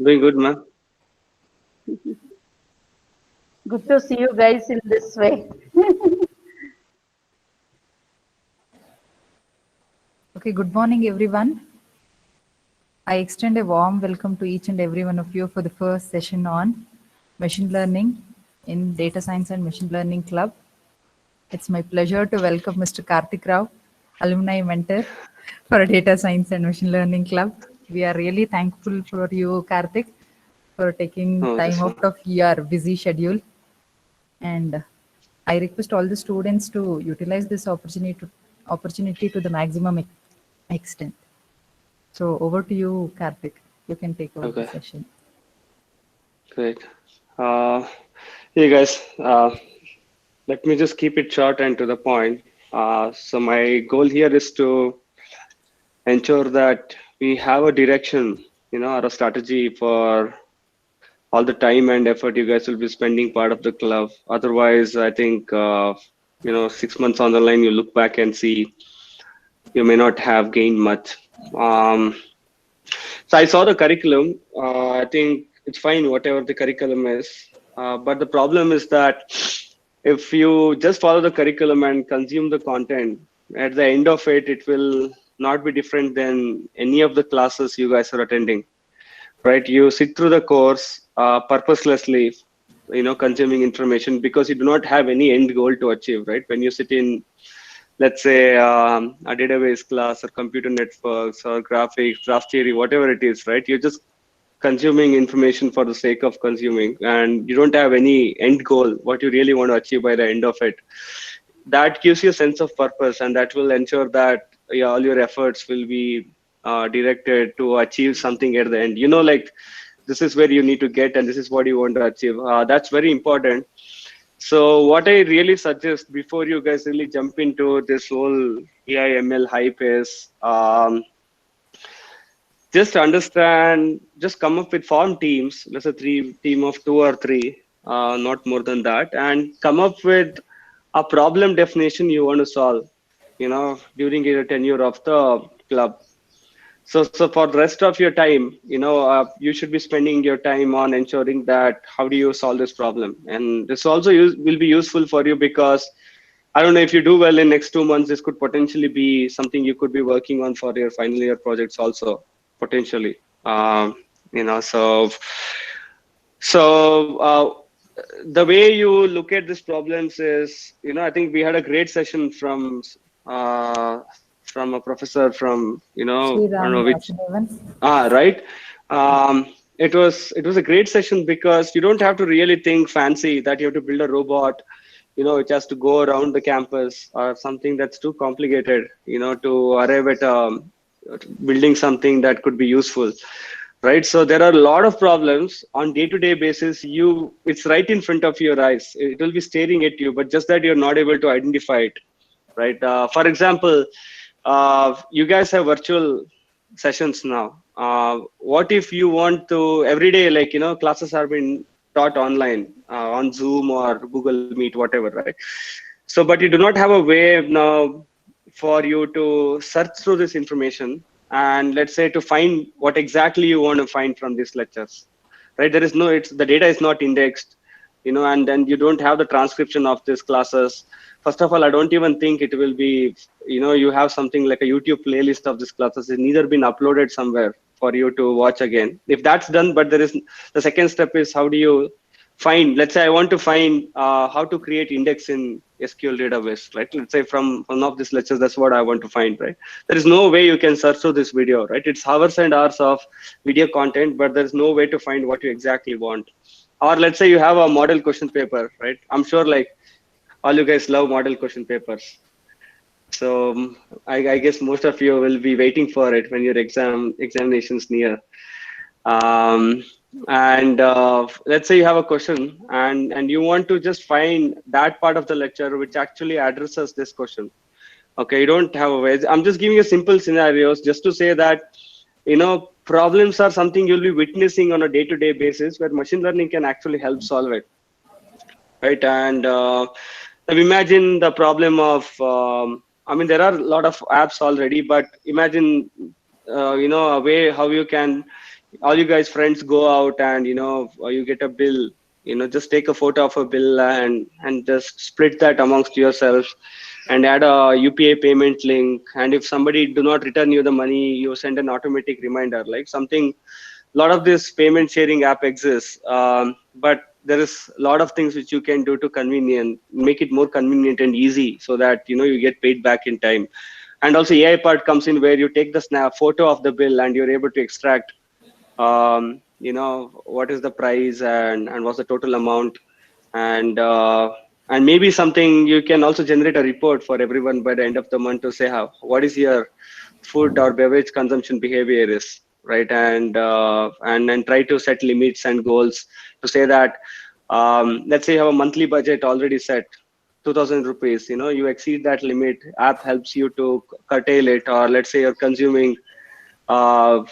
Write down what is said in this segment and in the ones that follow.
Doing good, man. Good to see you guys in this way. Okay, good morning, everyone. I extend a warm welcome to each and every one of you for the first session on machine learning in Data Science and Machine Learning Club. It's my pleasure to welcome Mr. Karthik Rao, alumni mentor for Data Science and Machine Learning Club. We are really thankful for you, Karthik, for taking Oh, time this out one. of your busy schedule. And I request all the students to utilize this opportunity to the maximum extent. So over to you, Karthik. You can take over the Okay, session. great. Uh, hey guys, let me just keep it short and to the point. So my goal here is to ensure that we have a direction, or a strategy for all the time and effort you guys will be spending part of the club. Otherwise, I think, 6 months on the line, you look back and see you may not have gained much. Um, So I saw the curriculum. I think it's fine, whatever the curriculum is. But the problem is that if you just follow the curriculum and consume the content, at the end of it, it will not be different than any of the classes you guys are attending, right? You sit through the course purposelessly, consuming information because you do not have any end goal to achieve, right? When you sit in, let's say, a database class or computer networks or graphics, graph theory, whatever it is, right? You're just consuming information for the sake of consuming, and you don't have any end goal, what you really want to achieve by the end of it. That gives you a sense of purpose, and that will ensure that, yeah, all your efforts will be directed to achieve something at the end. Like this is where you need to get, and this is what you want to achieve. That's very important. So what I really suggest before you guys really jump into this whole AI/ML hype is, just understand, just come up with form teams, let's say team of two or three, not more than that, and come up with a problem definition you want to solve, during your tenure of the club. So for the rest of your time, you should be spending your time on ensuring that how do you solve this problem. And this also will be useful for you because I don't know, if you do well in next 2 months, this could potentially be something you could be working on for your final year projects also, potentially. So the way you look at these problems is, I think we had a great session uh, from a professor from, I don't Sriram know which. Vasudevan. Right. It was a great session because you don't have to really think fancy that you have to build a robot, which has to go around the campus or something that's too complicated, to arrive at building something that could be useful. Right. So there are a lot of problems on day-to-day basis. It's right in front of your eyes. It will be staring at you, but just that you're not able to identify it. Right. For example, you guys have virtual sessions now. What if you want to every day, like, classes are being taught online, on Zoom or Google Meet, whatever, right? So, but you do not have a way now for you to search through this information and, let's say, to find what exactly you want to find from these lectures, right? There is no, it's the data is not indexed, and then you don't have the transcription of these classes. First of all, I don't even think it will be, you have something like a YouTube playlist of these classes. It's neither been uploaded somewhere for you to watch again. If that's done, but there is, the second step is how do you find, let's say I want to find how to create index in SQL database, right? Let's say from one of these lectures, that's what I want to find, right? There is no way you can search through this video, right? It's hours and hours of video content, but there's no way to find what you exactly want. Or let's say you have a model question paper, right? I'm sure like all you guys love model question papers. So I guess most of you will be waiting for it when your examinations near. Um, and let's say you have a question and you want to just find that part of the lecture which actually addresses this question. Okay, you don't have a way. I'm just giving you simple scenarios just to say that, problems are something you'll be witnessing on a day-to-day basis where machine learning can actually help solve it, right? And imagine the problem of, I mean, there are a lot of apps already, but imagine, a way how you can, all you guys friends go out and you get a bill, just take a photo of a bill and just split that amongst yourselves and add a UPI payment link. And if somebody do not return you the money, you send an automatic reminder, like something. A lot of this payment sharing app exists, but there is a lot of things which you can do to make it more convenient and easy, so that you get paid back in time. And also AI part comes in, where you take the snap photo of the bill and you're able to extract what is the price and what's the total amount, and maybe something you can also generate a report for everyone by the end of the month to say what is your food or beverage consumption behavior is, right? And then try to set limits and goals to say that, let's say you have a monthly budget already set, 2000 rupees. You exceed that limit, app helps you to curtail it. Or let's say you're consuming uh,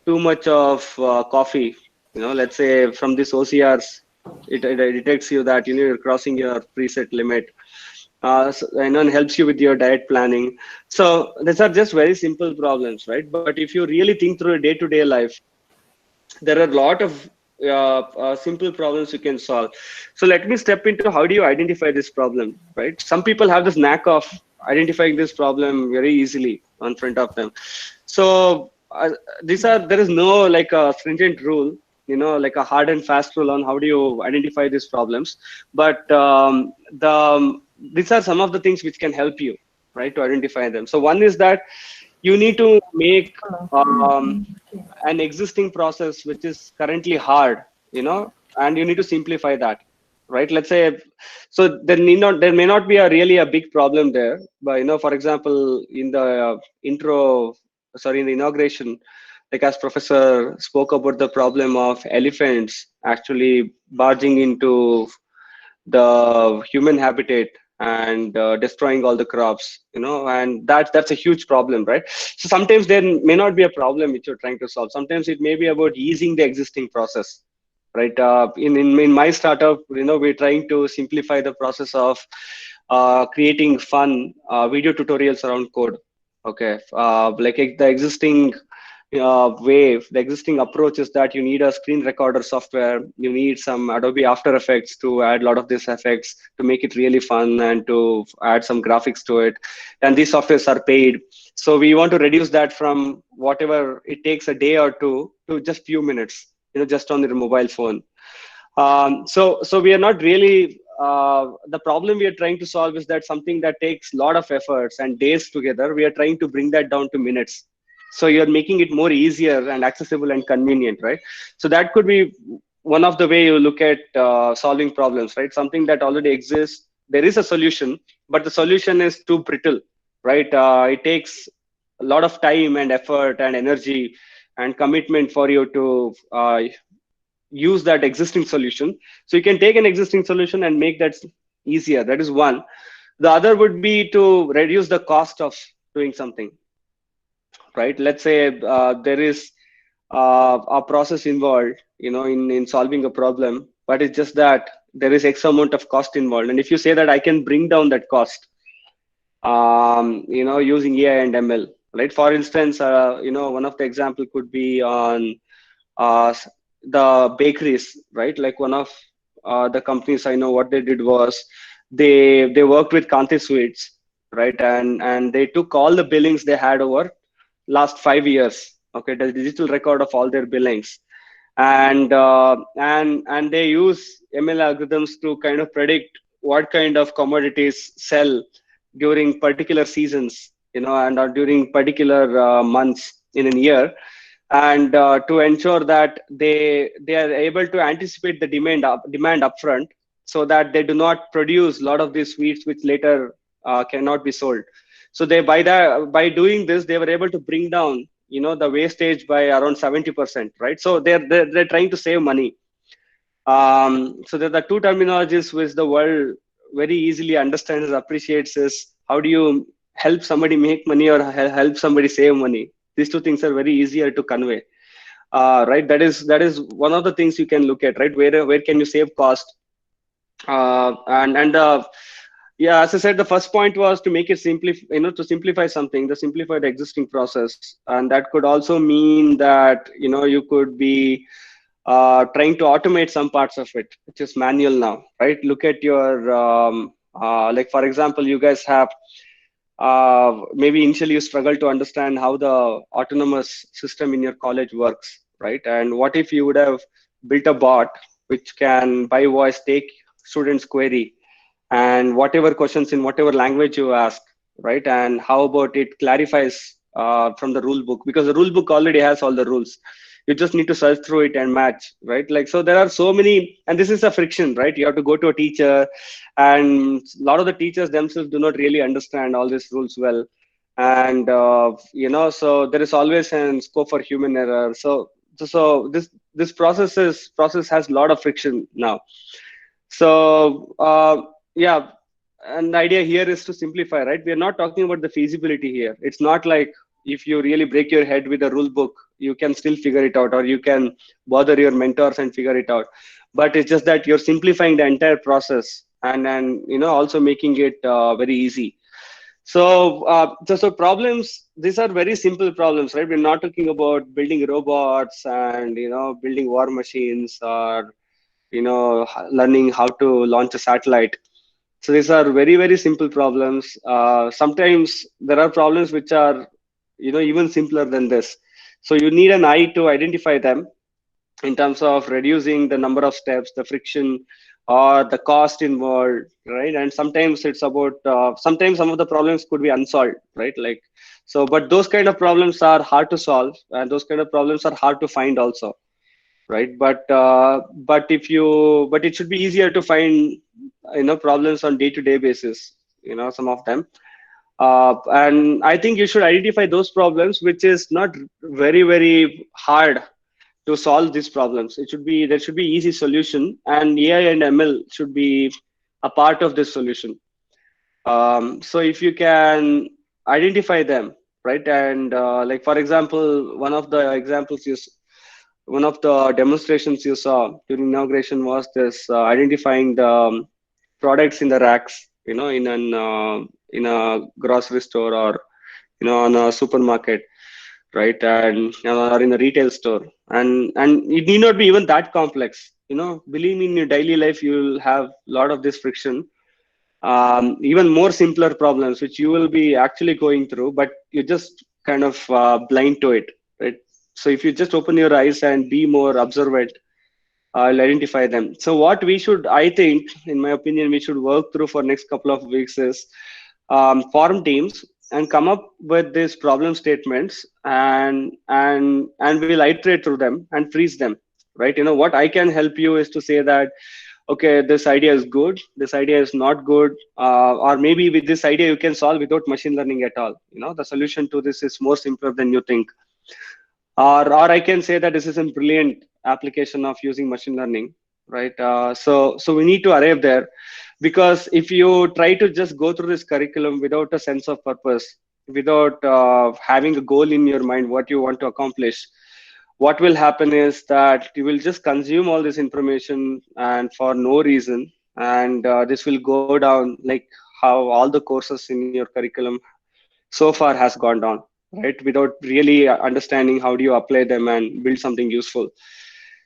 too much of coffee, let's say from this OCRs, it detects you that you're crossing your preset limit, and helps you with your diet planning. So these are just very simple problems, right? But if you really think through a day-to-day life, there are a lot of simple problems you can solve. So let me step into how do you identify this problem, right? Some people have this knack of identifying this problem very easily on front of them. So there is no like a stringent rule, like a hard and fast rule on how do you identify these problems. But these are some of the things which can help you, right, to identify them. So one is that you need to make an existing process which is currently hard, and you need to simplify that, right? Let's say, so there may not be really a big problem there, but for example, in the in the inauguration, like as professor spoke about the problem of elephants actually barging into the human habitat and destroying all the crops, and that's a huge problem, right? So sometimes there may not be a problem which you're trying to solve. Sometimes it may be about easing the existing process, right? In my startup, we're trying to simplify the process of creating fun video tutorials around code. Okay, like the existing the existing approach is that you need a screen recorder software, you need some Adobe After Effects to add a lot of these effects to make it really fun and to add some graphics to it. And these softwares are paid. So we want to reduce that from whatever it takes a day or two to just few minutes, just on your mobile phone. So we are not really, the problem we are trying to solve is that something that takes a lot of efforts and days together, we are trying to bring that down to minutes. So you're making it more easier and accessible and convenient, right? So that could be one of the way you look at solving problems, right? Something that already exists, there is a solution, but the solution is too brittle, right? It takes a lot of time and effort and energy and commitment for you to use that existing solution. So you can take an existing solution and make that easier. That is one. The other would be to reduce the cost of doing something, right? Let's say there is a process involved, in solving a problem, but it's just that there is X amount of cost involved. And if you say that I can bring down that cost, using AI and ML, right? For instance, one of the example could be on the bakeries, right? Like one of the companies I know, what they did was they worked with Kanti Sweets, right? And they took all the billings they had over last 5 years, okay, the digital record of all their billings, and they use ML algorithms to kind of predict what kind of commodities sell during particular seasons, and during particular months in a year, and to ensure that they are able to anticipate the demand upfront, so that they do not produce a lot of these sweets which later cannot be sold. So by doing this, they were able to bring down the wastage by around 70%, right? So they're trying to save money. So there are two terminologies which the world very easily understands and appreciates: is how do you help somebody make money or help somebody save money. These two things are very easier to convey, right? That is one of the things you can look at, right? Where can you save cost, and Yeah, as I said, the first point was to make it to simplify something, to simplify the existing process, and that could also mean that you could be trying to automate some parts of it, which is manual now, right? Look at your like for example, you guys have maybe initially you struggle to understand how the autonomous system in your college works, right? And what if you would have built a bot which can by voice take students' query and whatever questions in whatever language you ask, right? And how about it clarifies from the rule book, because the rule book already has all the rules. You just need to search through it and match, right? Like, so there are so many, and this is a friction, right? You have to go to a teacher, and a lot of the teachers themselves do not really understand all these rules well. And so there is always a scope for human error. So this process has a lot of friction now. So yeah, and the idea here is to simplify, right? We are not talking about the feasibility here. It's not like if you really break your head with a rule book, you can still figure it out, or you can bother your mentors and figure it out. But it's just that you're simplifying the entire process, and also making it very easy. So problems, these are very simple problems, right? We're not talking about building robots and building war machines, or learning how to launch a satellite. So these are very, very simple problems. Sometimes there are problems which are even simpler than this. So you need an eye to identify them in terms of reducing the number of steps, the friction, or the cost involved, right? And sometimes it's about sometimes some of the problems could be unsolved, right? Like, so but those kind of problems are hard to solve, and those kind of problems are hard to find also, right? But it should be easier to find problems on day-to-day basis, some of them. And I think you should identify those problems which is not very, very hard to solve these problems. There should be easy solution, and AI and ML should be a part of this solution. So if you can identify them, right? And like for example, one of the demonstrations you saw during inauguration was this identifying the products in the racks, in a grocery store, or on a supermarket, right? And or in a retail store, and it need not be even that complex. Believe me, in your daily life you'll have a lot of this friction, even more simpler problems which you will be actually going through, but you're just kind of blind to it, right? So if you just open your eyes and be more observant, I'll identify them. So what we should, I think, in my opinion, we should work through for next couple of weeks is form teams and come up with these problem statements, and we'll iterate through them and freeze them, right? What I can help you is to say that, okay, this idea is good, this idea is not good, or maybe with this idea you can solve without machine learning at all. The solution to this is more simpler than you think. Or I can say that this is a brilliant application of using machine learning, right? So we need to arrive there, because if you try to just go through this curriculum without a sense of purpose, without having a goal in your mind, what you want to accomplish, what will happen is that you will just consume all this information and for no reason, and this will go down like how all the courses in your curriculum so far has gone down, right? Without really understanding how do you apply them and build something useful.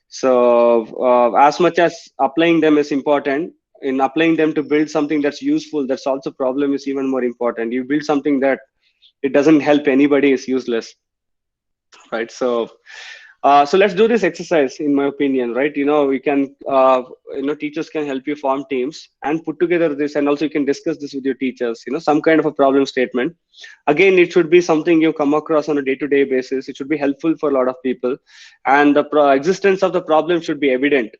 So as much as applying them is important, in applying them to build something that's useful, that's also problem is even more important. You build something that it doesn't help anybody is useless, right? So let's do this exercise, in my opinion, right? We can, teachers can help you form teams and put together this, and also you can discuss this with your teachers, some kind of a problem statement. Again, it should be something you come across on a day-to-day basis. It should be helpful for a lot of people, and the existence of the problem should be evident,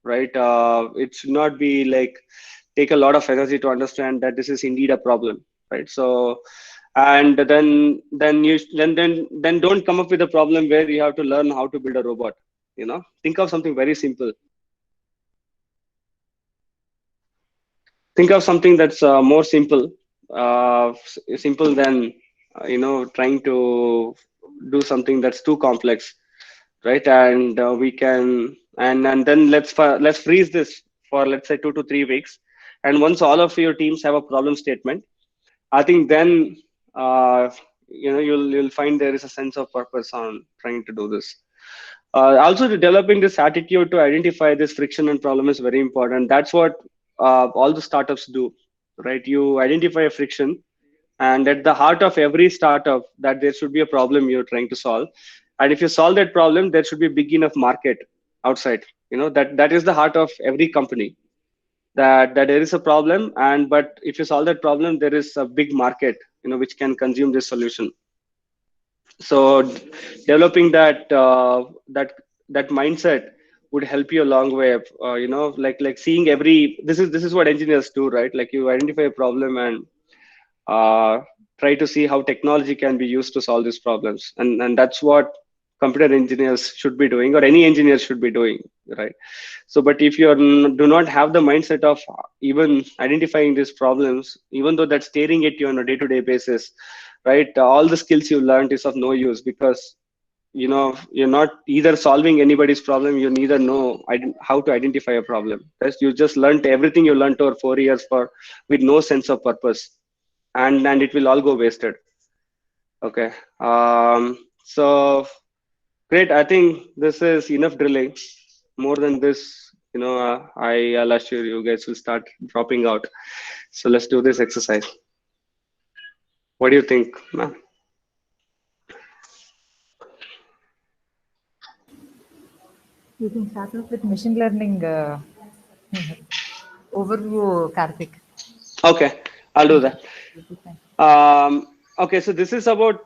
right? It should not be like take a lot of energy to understand that this is indeed a problem, right? So, and then don't come up with a problem where you have to learn how to build a robot. Think of something very simple. Think of something that's more simple, simple than trying to do something that's too complex, right? And we can, and then let's freeze this for, let's say, 2 to 3 weeks, And once all of your teams have a problem statement, I think then you'll find there is a sense of purpose on trying to do this. Also, developing this attitude to identify this friction and problem is very important. That's what all the startups do, right? You identify a friction, and at the heart of every startup, that there should be a problem you're trying to solve. And if you solve that problem, there should be a big enough market outside. That is the heart of every company. That there is a problem, and but if you solve that problem, there is a big market, which can consume this solution. So developing that mindset would help you a long way. Like seeing this is what engineers do, right? Like you identify a problem and uh, try to see how technology can be used to solve these problems, and that's what computer engineers should be doing, or any engineer should be doing, right? So but if you do not have the mindset of even identifying these problems, even though that's staring at you on a day-to-day basis, right, all the skills you learned is of no use, because you're not either solving anybody's problem, you neither know how to identify a problem. Right? You just learned everything you learned over 4 years for with no sense of purpose, and it will all go wasted. Okay. So great. I think this is enough drilling. More than this, I'll assure you guys will start dropping out. So let's do this exercise. What do you think, ma'am? You can start off with machine learning overview, Karthik. Okay, I'll do that. Okay, so this is about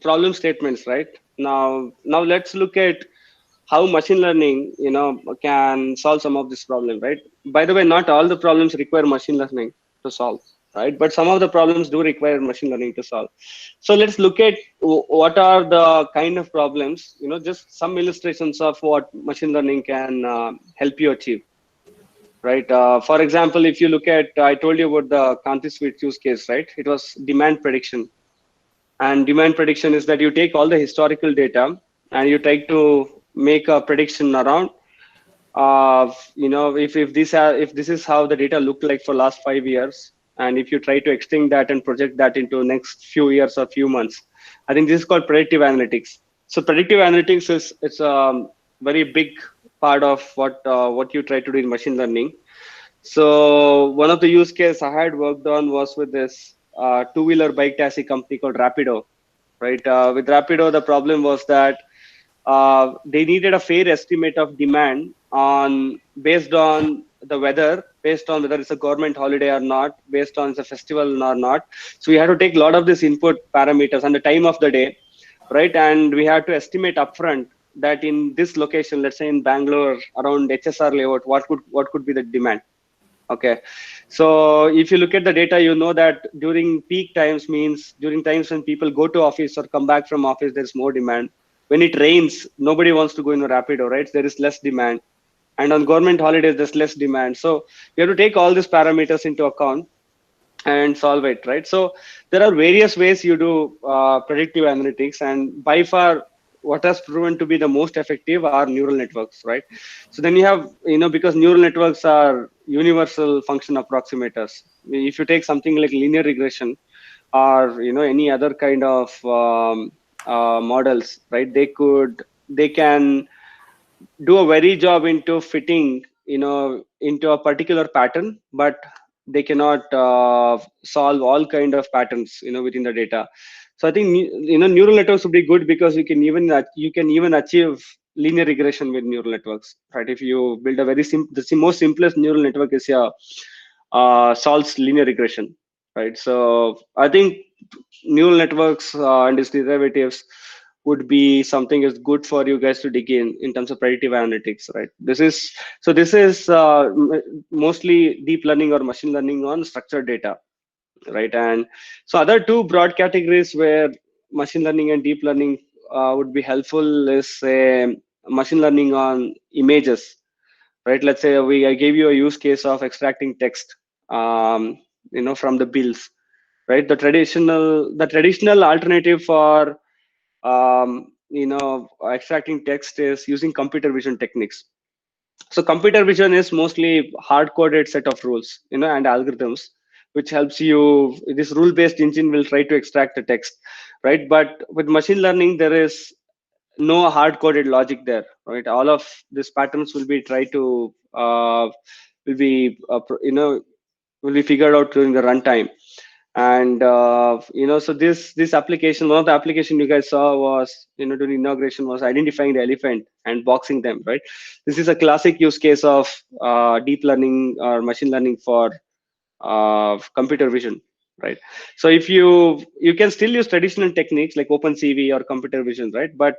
problem statements, right? Now let's look at how machine learning can solve some of this problem, right? By the way, not all the problems require machine learning to solve, right? But some of the problems do require machine learning to solve. So let's look at what are the kind of problems, just some illustrations of what machine learning can help you achieve. Right. For example, if you look at, I told you about the Kanti Suite use case, right? It was demand prediction. And demand prediction is that you take all the historical data and you try to make a prediction around, if this is how the data looked like for last 5 years, and if you try to extend that and project that into next few years or few months, I think this is called predictive analytics. So predictive analytics it's a very big part of what you try to do in machine learning. So one of the use case I had worked on was with this two-wheeler bike taxi company called Rapido, right? With Rapido, the problem was that they needed a fair estimate of demand based on the weather, based on whether it's a government holiday or not, based on it's a festival or not. So we had to take a lot of these input parameters and the time of the day, right? And we had to estimate upfront that in this location, let's say in Bangalore, around HSR layout, what could be the demand. Okay, so if you look at the data, you know that during peak times means during times when people go to office or come back from office, there's more demand. When it rains, nobody wants to go in a Rapido, right? There is less demand. And on government holidays, there's less demand. So you have to take all these parameters into account and solve it, right? So there are various ways you do predictive analytics, and by far, what has proven to be the most effective are neural networks, right? So then you have, because neural networks are universal function approximators. If you take something like linear regression or any other kind of models, right? They can do a very job into fitting into a particular pattern, but they cannot solve all kind of patterns within the data. So I think neural networks would be good because you can even achieve linear regression with neural networks, right? If you build a the most simplest neural network is solves linear regression, right? So I think neural networks and its derivatives would be something is good for you guys to dig in terms of predictive analytics, right? This is mostly deep learning or machine learning on structured data, right? And so other two broad categories where machine learning and deep learning would be helpful is machine learning on images, right? Let's say I gave you a use case of extracting text, from the bills, right? The traditional alternative for extracting text is using computer vision techniques. So computer vision is mostly hard-coded set of rules, and algorithms, which helps you. This rule-based engine will try to extract the text, right? But with machine learning, there is no hard-coded logic there, right? All of these patterns will be try to will be will be figured out during the runtime. And so this application, one of the application you guys saw was, during inauguration, was identifying the elephant and boxing them, right? This is a classic use case of deep learning or machine learning for computer vision, right? So if you can still use traditional techniques like OpenCV or computer vision, right? But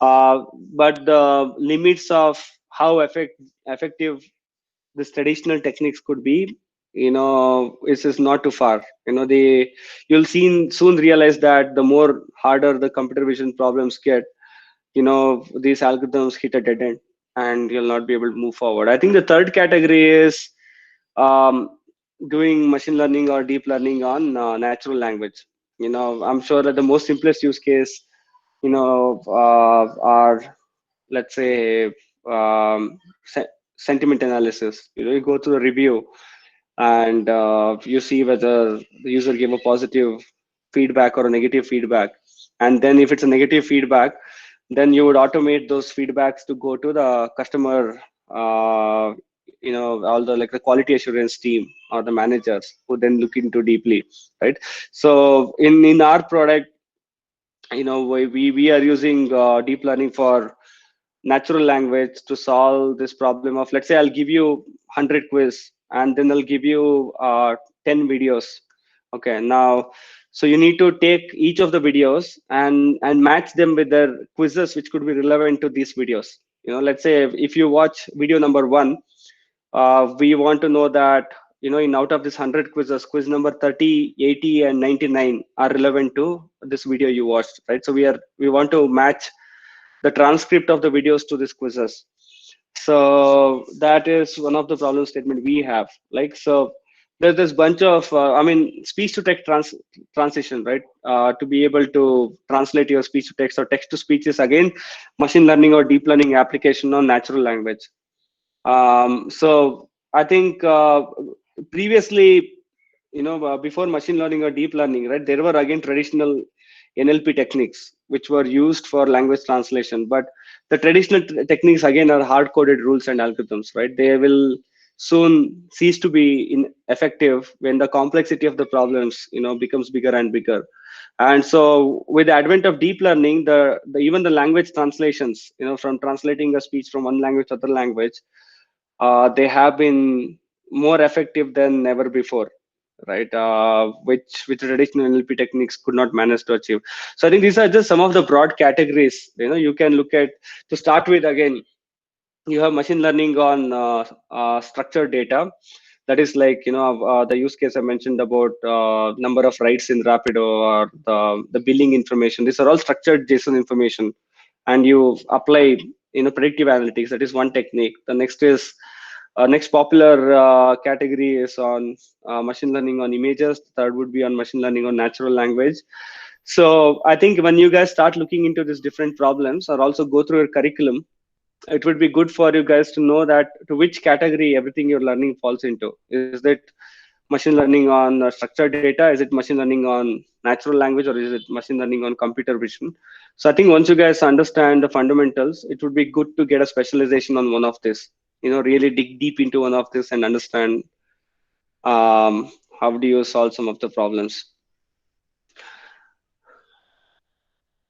the limits of how effective these traditional techniques could be, is not too far. You'll soon realize that the more harder the computer vision problems get, these algorithms hit a dead end and you'll not be able to move forward. I think the third category is um, doing machine learning or deep learning on natural language. I'm sure that the most simplest use case, are, let's say, sentiment analysis. You go through a review and you see whether the user gave a positive feedback or a negative feedback. And then if it's a negative feedback, then you would automate those feedbacks to go to the customer, all the, like, the quality assurance team or the managers, who then look into deeply, right? So in our product, we are using deep learning for natural language to solve this problem of, let's say, I'll give you 100 quiz and then I'll give you 10 videos. Okay, now, so you need to take each of the videos and match them with their quizzes which could be relevant to these videos. Let's say if you watch video number 1, we want to know that, in out of this 100 quizzes, quiz number 30, 80 and 99 are relevant to this video you watched, right? So we want to match the transcript of the videos to these quizzes. So that is one of the problem statement we have. Like, so there's this bunch of speech to text transition, right? To be able to translate your speech to text or text to speech is again machine learning or deep learning application on natural language. So I think previously, before machine learning or deep learning, right, there were again traditional NLP techniques which were used for language translation. But the traditional techniques again are hard-coded rules and algorithms, right? They will soon cease to be effective when the complexity of the problems, becomes bigger and bigger. And so with the advent of deep learning, even the language translations, from translating a speech from one language to other language, they have been more effective than ever before, right? Which traditional NLP techniques could not manage to achieve. So I think these are just some of the broad categories. You can look at, to start with. Again, you have machine learning on structured data. That is like, the use case I mentioned about number of rides in Rapido, or the billing information. These are all structured JSON information, and you apply predictive analytics. That is one technique. The next is next popular category is on machine learning on images. The third would be on machine learning on natural language. So I think when you guys start looking into these different problems, or also go through your curriculum, it would be good for you guys to know that to which category everything you're learning falls into. Is it machine learning on structured data? Is it machine learning on natural language? Or is it machine learning on computer vision? So I think once you guys understand the fundamentals, it would be good to get a specialization on one of this. Really dig deep into one of this and understand how do you solve some of the problems.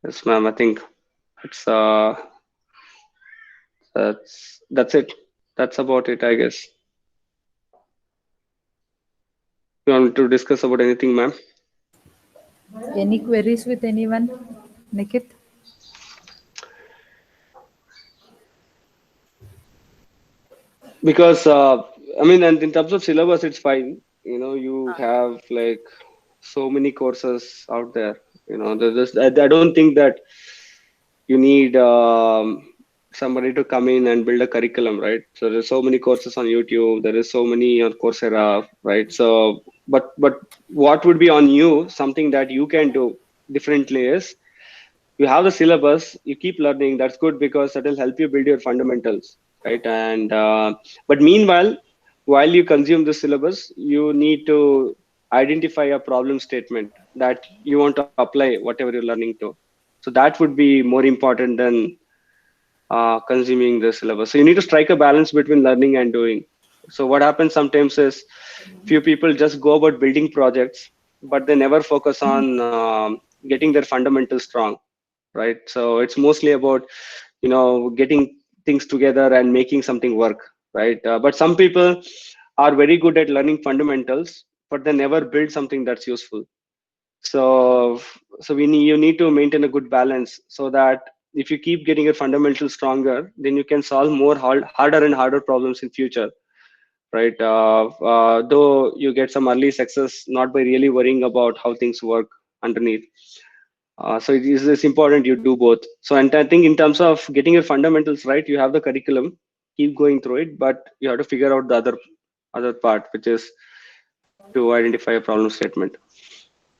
Yes, ma'am. I think it's that's it. That's about it, I guess. You want to discuss about anything, ma'am? Any queries with anyone? Nikit? Because and in terms of syllabus, it's fine. You have like so many courses out there. I don't think that you need somebody to come in and build a curriculum, right? So there's so many courses on YouTube. There is so many on Coursera, right? So, but what would be on you? Something that you can do differently is, you have the syllabus, you keep learning. That's good, because that will help you build your fundamentals. right? And but meanwhile, while you consume the syllabus, you need to identify a problem statement that you want to apply whatever you're learning to. So that would be more important than consuming the syllabus. So you need to strike a balance between learning and doing. So what happens sometimes is few people just go about building projects, but they never focus on getting their fundamentals strong, right? So it's mostly about getting things together and making something work, right? But some people are very good at learning fundamentals, but they never build something that's useful. So you need to maintain a good balance so that if you keep getting your fundamentals stronger, then you can solve more harder and harder problems in future, right? Though you get some early success not by really worrying about how things work underneath. So it's important you do both. So, and I think in terms of getting your fundamentals right, you have the curriculum, keep going through it, but you have to figure out the other part, which is to identify a problem statement.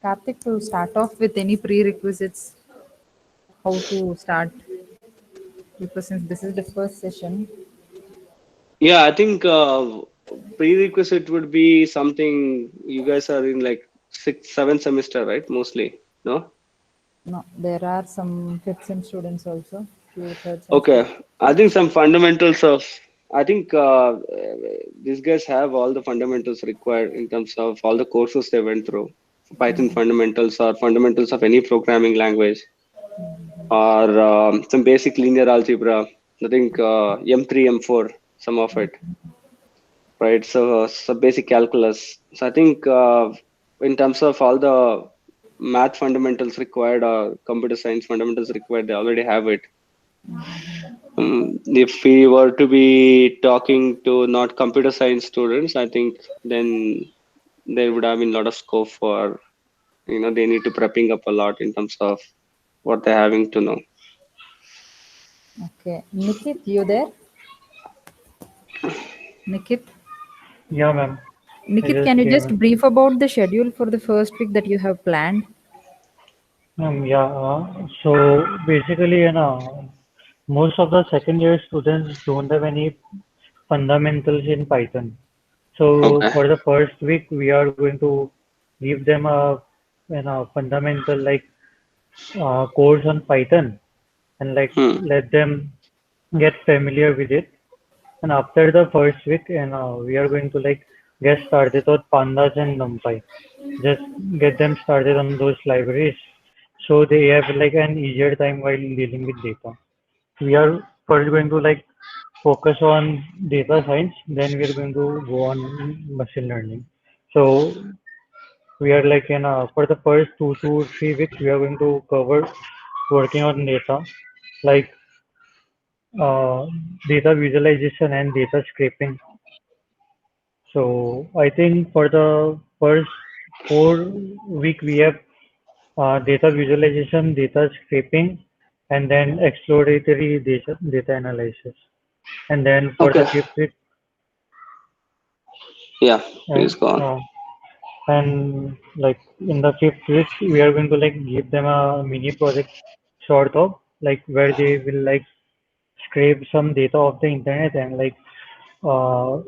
Karthik, to start off with any prerequisites, how to start? Because since this is the first session, Yeah, I think prerequisite would be something you guys are in like sixth, seventh semester, right? Mostly, no? no, there are some fifth sem students also, few third sem Okay, students I also. think some fundamentals of, I think these guys have all the fundamentals required in terms of all the courses they went through. Python fundamentals or fundamentals of any programming language, or some basic linear algebra. I think M3, M4, some of it, right? So basic calculus. So I think in terms of all the math fundamentals required or computer science fundamentals required, they already have it. If we were to be talking to not computer science students, I think then there would have been a lot of scope for, they need to prepping up a lot in terms of what they're having to know. Okay. Nikit, you there? Nikit? Yeah, ma'am. I Nikit, just can you came just in. brief about the schedule for the first week that you have planned? Yeah. So basically, most of the second year students don't have any fundamentals in Python. So Okay. for the first week, we are going to give them a fundamental like course on Python and like Hmm. let them get familiar with it. And after the first week, we are going to like get started on pandas and numpy. Just get them started on those libraries so they have like an easier time while dealing with data. We are first going to like focus on data science, then we are going to go on machine learning. So we are like for the first 2 to 3 weeks we are going to cover working on data like uh, data visualization and data scraping. So I think for the first 4 week we have data visualization, data scraping, and then exploratory data analysis. And then for the Okay. fifth week, Yeah. uh, Please go on. uh, and like in the fifth week, we are going to like give them a mini project sort of like where they will like scrape some data off the internet and like uh,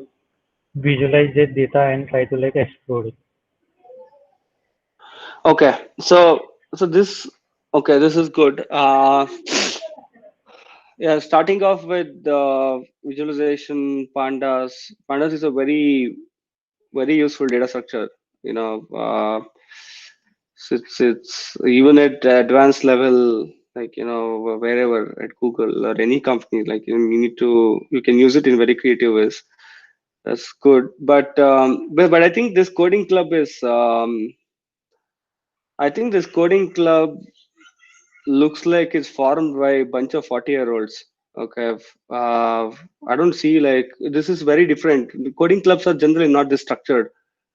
visualize that data and try to like explore it. Okay. So this, okay, this is good. Yeah, starting off with the visualization pandas. Pandas is a very useful data structure. It's even at advanced level, like wherever at Google or any company, like you can use it in very creative ways. That's good. But I think this coding club is I think this coding club looks like it's formed by a bunch of 40-year-olds. Okay. I don't see like this is very different. The coding clubs are generally not this structured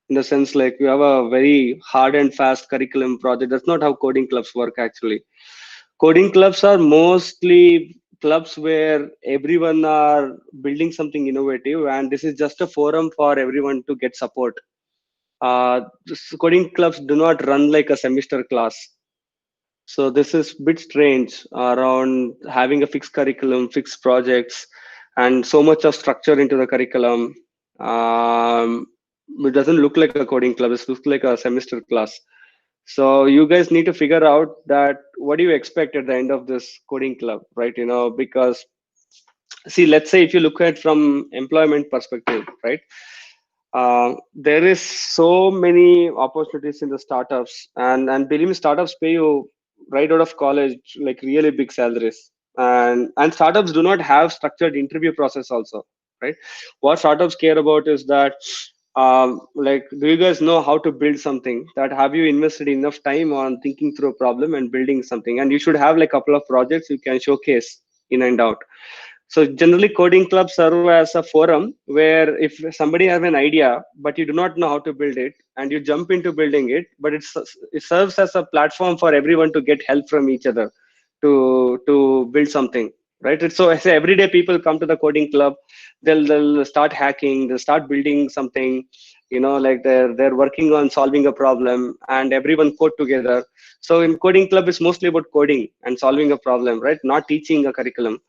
in the sense like you have a very hard and fast curriculum project. That's not how coding clubs work actually. Coding clubs are mostly clubs where everyone are building something innovative, and this is just a forum for everyone to get support. Coding clubs do not run like a semester class, so this is a bit strange around having a fixed curriculum, fixed projects, and so much of structure into the curriculum. It doesn't look like a coding club. It looks like a semester class. So you guys need to figure out that what do you expect at the end of this coding club, right? Because see, let's say if you look at from employment perspective, right? There is so many opportunities in the startups, and believe me, startups pay you right out of college like really big salaries, and startups do not have structured interview process also, right? What startups care about is that like, do you guys know how to build something? That have you invested enough time on thinking through a problem and building something? And you should have like a couple of projects you can showcase in and out. So generally, coding clubs serve as a forum where if somebody has an idea, but you do not know how to build it, and you jump into building it, but it serves as a platform for everyone to get help from each other to build something, right? So I say everyday people come to the coding club, they'll start hacking, they'll start building something, like they're working on solving a problem, and everyone code together. So in coding club, it's mostly about coding and solving a problem, right? Not teaching a curriculum.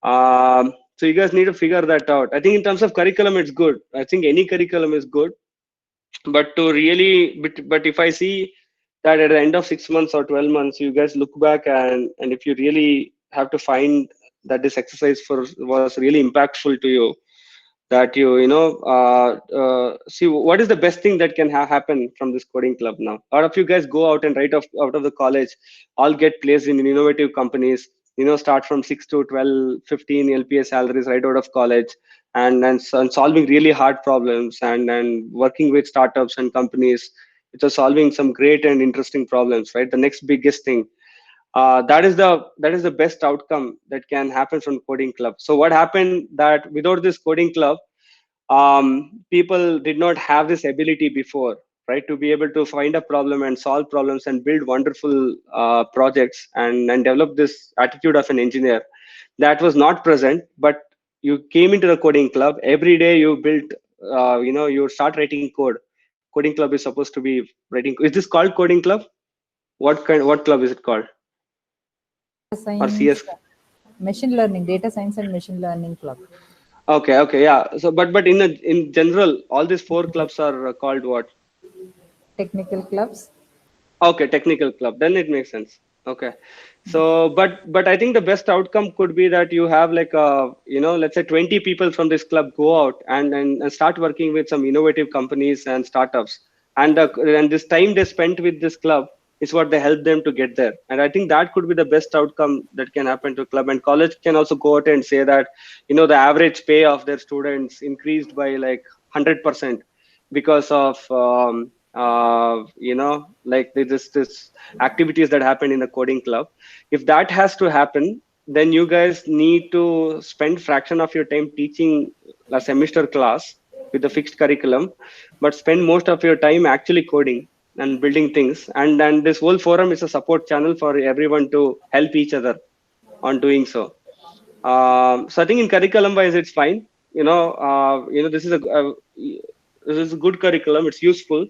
So you guys need to figure that out. I think in terms of curriculum, it's good. I think any curriculum is good, but but if I see that at the end of 6 months or 12 months, you guys look back and if you really have to find that this exercise was really impactful to you, that see what is the best thing that can happen from this coding club now. A lot of you guys go out and right out of the college, all get placed in innovative companies, start from 6 to 12, 15 LPA salaries right out of college, and solving really hard problems, and working with startups and companies which are solving some great and interesting problems, right? The next biggest thing, that is the best outcome that can happen from coding club. So what happened that without this coding club, people did not have this ability before, right, to be able to find a problem and solve problems and build wonderful projects, and develop this attitude of an engineer. That was not present, but you came into the coding club. Every day you built, you start writing code. Coding club is supposed to be writing. Is this called coding club? What club is it called? Or Science, CS? machine learning, data science and machine learning club. Okay, yeah. So, but in general, all these four clubs are called what? Technical clubs. Okay, technical club. Then it makes sense. Okay, so but I think the best outcome could be that you have like let's say 20 people from this club go out and start working with some innovative companies and startups, and this time they spent with this club is what they help them to get there. And I think that could be the best outcome that can happen to a club. And college can also go out and say that the average pay of their students increased by like 100% because of like this activities that happen in the coding club. If that has to happen, then you guys need to spend fraction of your time teaching a semester class with a fixed curriculum, but spend most of your time actually coding and building things. And this whole forum is a support channel for everyone to help each other on doing so. So I think in curriculum wise, it's fine. This is a good curriculum. It's useful.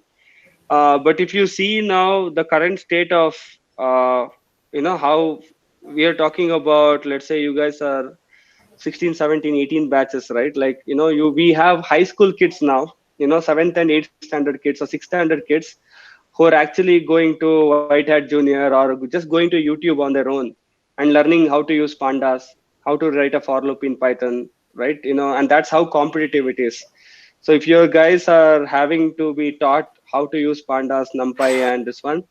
But if you see now the current state of, how we are talking about, let's say you guys are 16, 17, 18 batches, right? Like, we have high school kids now, 7th and 8th standard kids or 6th standard kids who are actually going to White Hat Junior or just going to YouTube on their own and learning how to use pandas, how to write a for loop in Python, right? And that's how competitive it is. So if your guys are having to be taught how to use pandas, NumPy, and this one,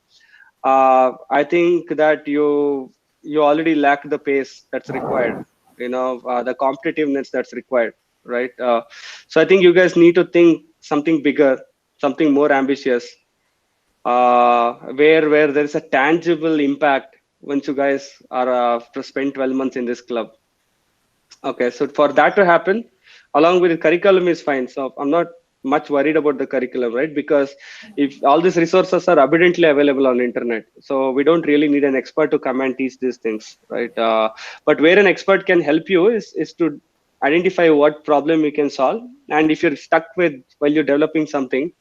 I think that you already lack the pace that's required. The competitiveness that's required, right? So I think you guys need to think something bigger, something more ambitious, where there is a tangible impact once you guys are to spend 12 months in this club. Okay, so for that to happen, along with the curriculum is fine. So I'm not much worried about the curriculum, right? Because if all these resources are abundantly available on internet, so we don't really need an expert to come and teach these things, right? But where an expert can help you is to identify what problem you can solve, and if you're stuck with while you're developing something,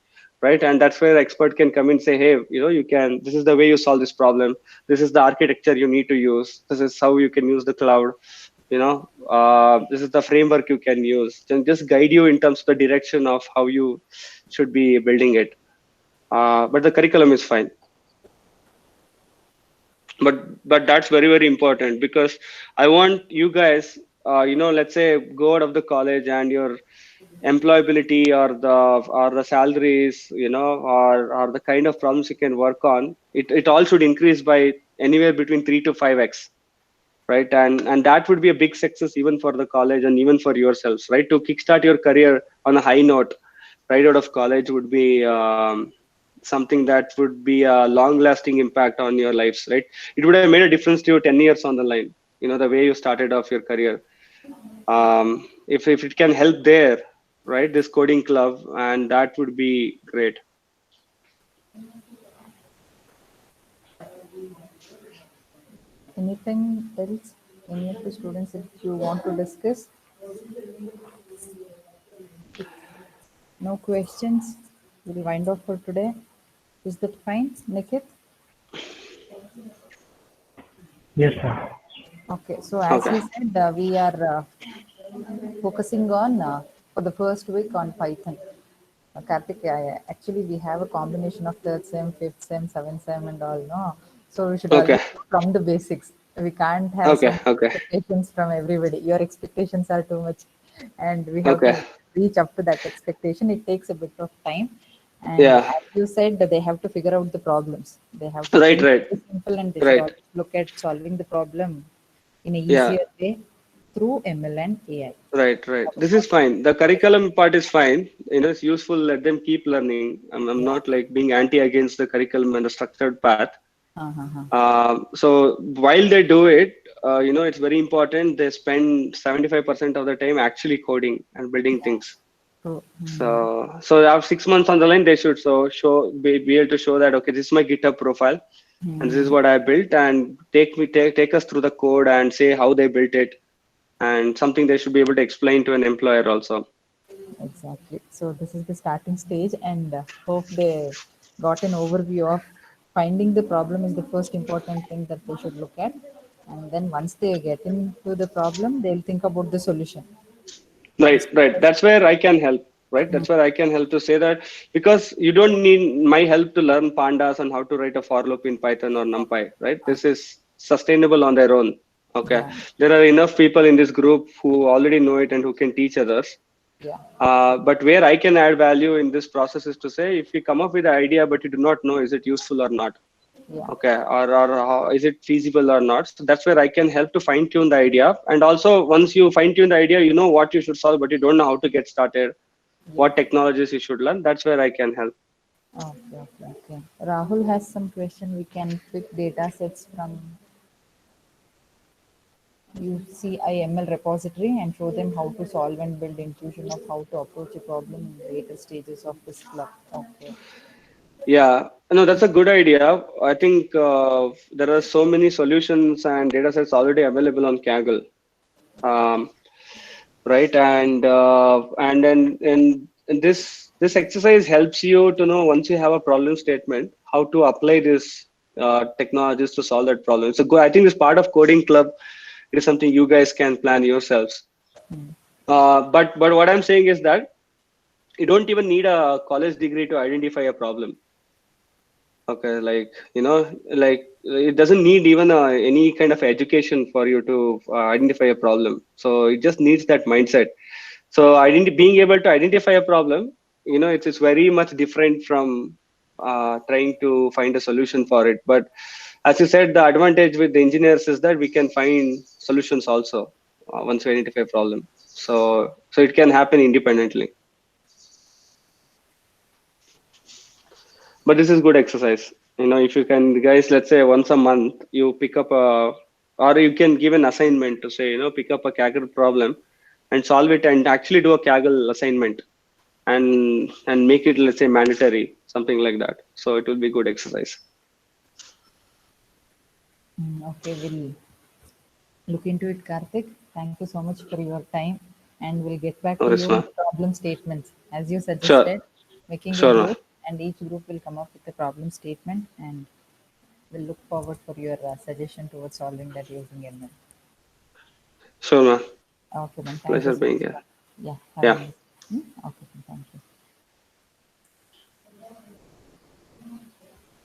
right? And that's where the expert can come and say, hey, this is the way you solve this problem. This is the architecture you need to use. This is how you can use the cloud. this is the framework you can use, and just guide you in terms of the direction of how you should be building it. But the curriculum is fine. But that's very, very important, because I want you guys, let's say go out of the college and your employability or the salaries, or the kind of problems you can work on, it all should increase by anywhere between 3 to 5x, right? And that would be a big success even for the college and even for yourselves, right? To kickstart your career on a high note right out of college would be something that would be a long lasting impact on your lives, right? It would have made a difference to you 10 years on the line, the way you started off your career. If it can help there, right, this coding club, and that would be great. Anything else? Any of the students if you want to discuss? No questions? We'll wind up for today. Is that fine, Nikit? Yes, sir. Okay, so as Okay. you said, we are focusing on for the first week on Python. Karthik, actually we have a combination of third sem, fifth sem, seventh sem, and all, no? So we should Okay. always go from the basics. We can't have Okay. some Okay. expectations from everybody. Your expectations are too much, and we have Okay. to reach up to that expectation. It takes a bit of time. And Yeah. as you said, that they have to figure out the problems. They have to Right. take Right. it simple, and they should Right. always look at solving the problem in a Yeah. easier way through ML and AI. Right. Right. This is fine. The curriculum part is fine. It's useful. Let them keep learning. I'm Yeah. not like being anti against the curriculum and the structured path. Uh-huh. So while they do it, it's very important they spend 75% of the time actually coding and building things. True. So they have 6 months on the line, they should be able to show that, okay, this is my GitHub profile, and this is what I built, and take us through the code and say how they built it, and something they should be able to explain to an employer also. Exactly. So this is the starting stage, and hope they got an overview of finding the problem is the first important thing that they should look at, and then once they get into the problem, they'll think about the solution. Right, right. That's where I can help. Right, Mm. that's where I can help to say that, because you don't need my help to learn pandas and how to write a for loop in Python or NumPy. Right, this is sustainable on their own. Okay, Yeah. there are enough people in this group who already know it and who can teach others. Yeah. But where I can add value in this process is to say, if you come up with an idea but you do not know is it useful or not, Yeah. okay, or how, is it feasible or not, so that's where I can help to fine tune the idea. And also, once you fine tune the idea, you know what you should solve, but you don't know how to get started, Yeah. what technologies you should learn. That's where I can help. Okay. Rahul has some question. We can pick data sets from UCIML repository and show them how to solve and build intuition of how to approach a problem in later stages of this club. Okay. Yeah, no, that's a good idea. I think there are so many solutions and data sets already available on Kaggle. Right, and then and this exercise helps you to know, once you have a problem statement, how to apply this technologies to solve that problem. So I think this part of coding club, it is something you guys can plan yourselves. But what I'm saying is that you don't even need a college degree to identify a problem. Okay, like it doesn't need even any kind of education for you to identify a problem. So it just needs that mindset. So being able to identify a problem, it's very much different from trying to find a solution for it. But as you said, the advantage with the engineers is that we can find solutions also once we identify a problem. So it can happen independently. But this is good exercise. If you can, guys, let's say once a month, you pick up or you can give an assignment to say, pick up a Kaggle problem and solve it, and actually do a Kaggle assignment, and make it, let's say, mandatory, something like that. So it will be good exercise. Okay, we'll look into it, Karthik. Thank you so much for your time, and we'll get back No, to it's you not. with problem statements as you Sure. suggested, making a Sure. No. group, and each group will come up with a problem statement, and we'll look forward for your suggestion towards solving that using ML. Sure, ma'am. Okay, then. Thank you Pleasure so being much. here. Yeah. Have Yeah. a nice- Okay.